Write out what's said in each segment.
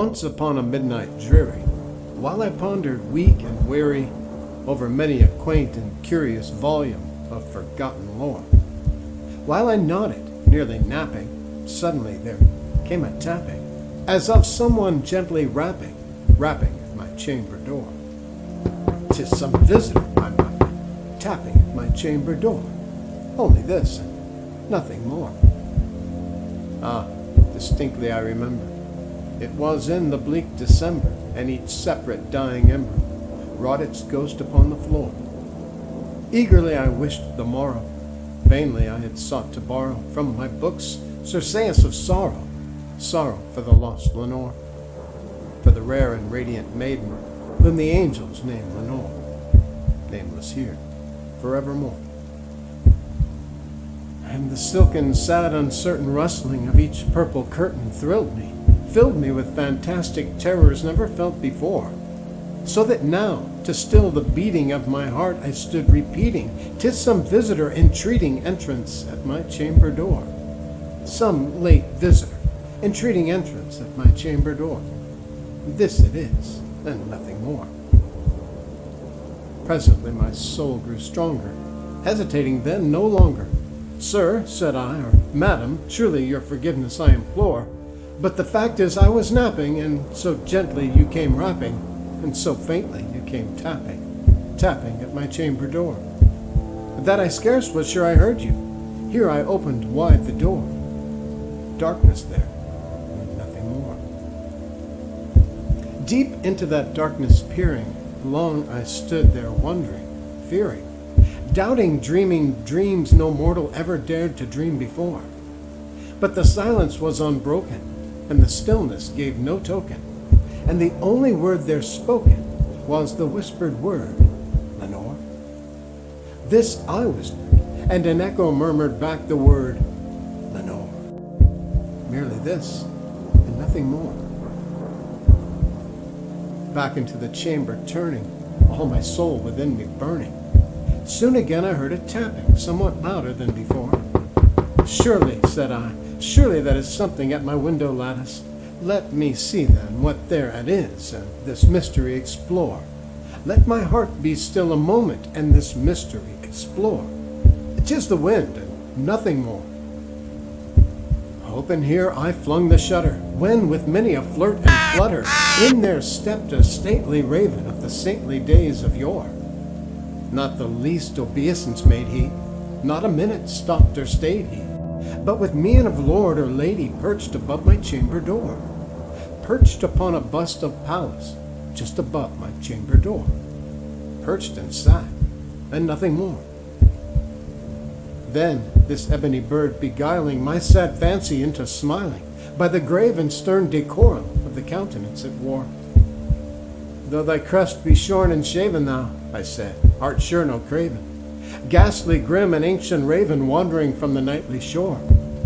Once upon a midnight dreary, while I pondered weak and weary over many a quaint and curious volume of forgotten lore, while I nodded, nearly napping, suddenly there came a tapping, as of someone gently rapping at my chamber door. 'Tis some visitor, I muttered, tapping at my chamber door. Only this, and nothing more. Ah, distinctly I remember. It was in the bleak December, and each separate dying ember wrought its ghost upon the floor. Eagerly I wished the morrow. Vainly I had sought to borrow from my books surcease of sorrow, sorrow for the lost Lenore, for the rare and radiant maiden whom the angels name Lenore, nameless here forevermore. And the silken, sad, uncertain rustling of each purple curtain thrilled me, filled me with fantastic terrors never felt before, so that now, to still the beating of my heart, I stood repeating, 'tis some visitor entreating entrance at my chamber door. Some late visitor entreating entrance at my chamber door. This it is, and nothing more. Presently my soul grew stronger, hesitating then no longer. Sir, said I, or madam, surely your forgiveness I implore, but the fact is I was napping, and so gently you came rapping, and so faintly you came tapping at my chamber door, that I scarce was sure I heard you. Here I opened wide the door. Darkness there, and nothing more. Deep into that darkness peering, long I stood there wondering, fearing, doubting, dreaming dreams no mortal ever dared to dream before. But the silence was unbroken, and the stillness gave no token, and the only word there spoken was the whispered word, Lenore. This I whispered, and an echo murmured back the word, Lenore. Merely this, and nothing more. Back into the chamber turning, all my soul within me burning. Soon again I heard a tapping, somewhat louder than before. Surely, said I, surely that is something at my window lattice. Let me see then what thereat is, and this mystery explore. Let my heart be still a moment, and this mystery explore. 'Tis the wind, and nothing more. Open here I flung the shutter, when with many a flirt and flutter, in there stepped a stately raven of the saintly days of yore. Not the least obeisance made he, not a minute stopped or stayed he, but with mien of lord or lady perched above my chamber door, perched upon a bust of Pallas, just above my chamber door, perched and sat, and nothing more. Then this ebony bird beguiling my sad fancy into smiling, by the grave and stern decorum of the countenance it wore. Though thy crest be shorn and shaven, thou, I said, art sure no craven, ghastly grim and ancient raven wandering from the nightly shore.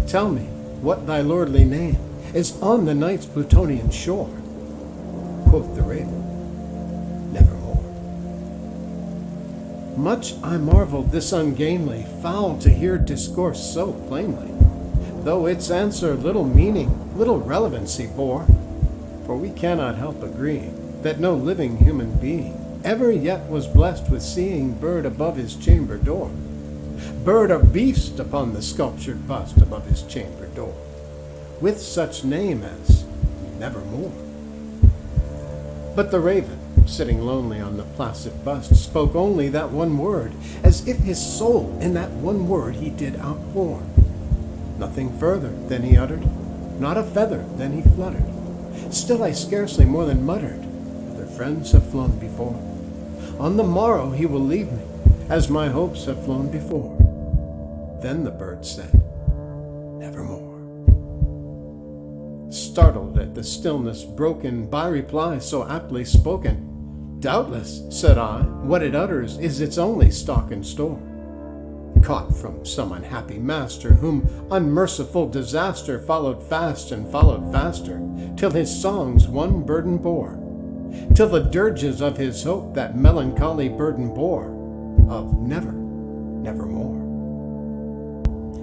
Tell me what thy lordly name is on the night's Plutonian shore. Quoth the raven, nevermore. Much I marveled this ungainly fowl to hear discourse so plainly, though its answer little meaning, little relevancy bore, for we cannot help agreeing that no living human being ever yet was blessed with seeing bird above his chamber door, bird or beast upon the sculptured bust above his chamber door, with such name as Nevermore. But the raven, sitting lonely on the placid bust, spoke only that one word, as if his soul in that one word he did outpour. Nothing further than he uttered, not a feather than he fluttered. Still I scarcely more than muttered, other friends have flown before. On the morrow he will leave me, as my hopes have flown before. Then the bird said, nevermore. Startled at the stillness broken by reply so aptly spoken, doubtless, said I, what it utters is its only stock and store, caught from some unhappy master, whom unmerciful disaster followed fast and followed faster, till his songs one burden bore, till the dirges of his hope that melancholy burden bore, of never, nevermore.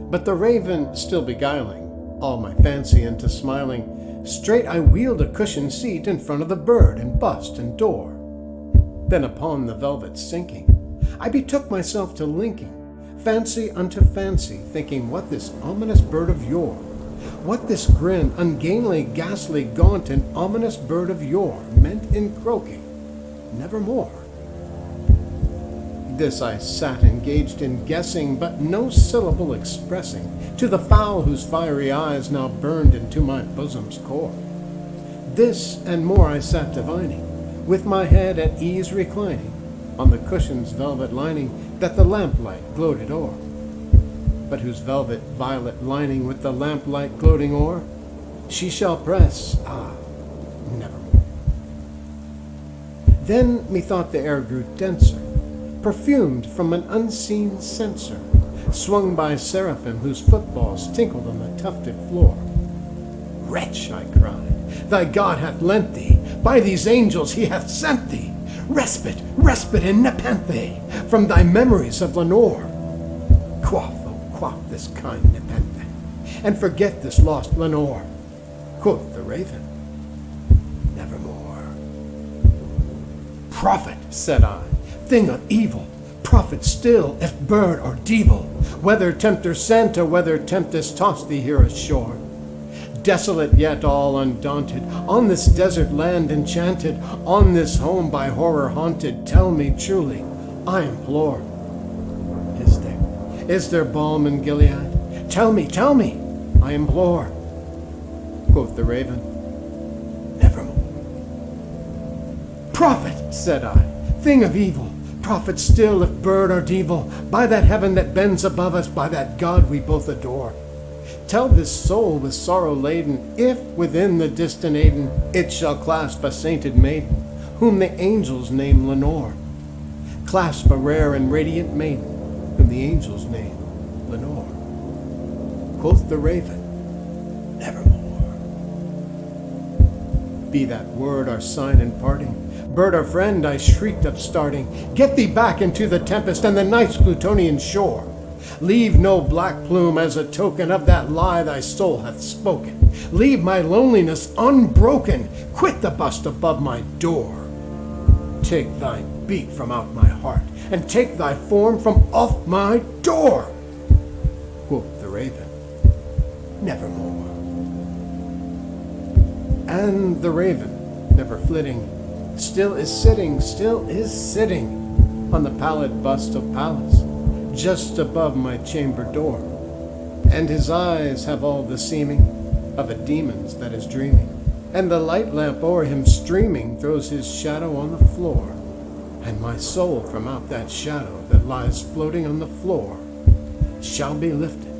But the raven, still beguiling all my fancy into smiling, Straight I wheeled a cushioned seat in front of the bird and bust and door. Then upon the velvet sinking, I betook myself to linking fancy unto fancy, thinking what this ominous bird of yore, what this grin, ungainly, ghastly, gaunt, and ominous bird of yore meant in croaking, nevermore. This I sat engaged in guessing, but no syllable expressing to the fowl whose fiery eyes now burned into my bosom's core. This and more I sat divining, with my head at ease reclining on the cushion's velvet lining that the lamplight gloated o'er, but whose velvet violet lining with the lamplight gloating o'er she shall press, nevermore. Then methought the air grew denser, perfumed from an unseen censer, swung by seraphim whose footballs tinkled on the tufted floor. Wretch, I cried, thy God hath lent thee, by these angels he hath sent thee, respite, respite in Nepenthe, from thy memories of Lenore. Quaff, oh quaff this kind Nepenthe, and forget this lost Lenore. Quoth the raven, nevermore. Prophet, said I, thing of evil, prophet still, if bird or devil, whether tempter sent or whether tempest tossed thee here ashore. Desolate yet all undaunted, on this desert land enchanted, on this home by horror haunted, tell me truly, I implore, is there balm in Gilead? Tell me, I implore. Quoth the raven, nevermore. Prophet, said I, thing of evil, prophet still, if bird or devil, by that heaven that bends above us, by that God we both adore. Tell this soul with sorrow laden, if within the distant Aidenn it shall clasp a sainted maiden, whom the angels name Lenore. Clasp a rare and radiant maiden, whom the angels name Lenore. Quoth the raven, nevermore. Be that word our sign in parting, bird or friend, I shrieked upstarting, get thee back into the tempest and the night's Plutonian shore. Leave no black plume as a token of that lie thy soul hath spoken. Leave my loneliness unbroken. Quit the bust above my door. Take thy beat from out my heart, and take thy form from off my door. Quoth the raven, nevermore. And the raven, never flitting, still is sitting on the pallid bust of Pallas, just above my chamber door, and his eyes have all the seeming of a demon's that is dreaming, and the light lamp o'er him streaming throws his shadow on the floor, and my soul from out that shadow that lies floating on the floor shall be lifted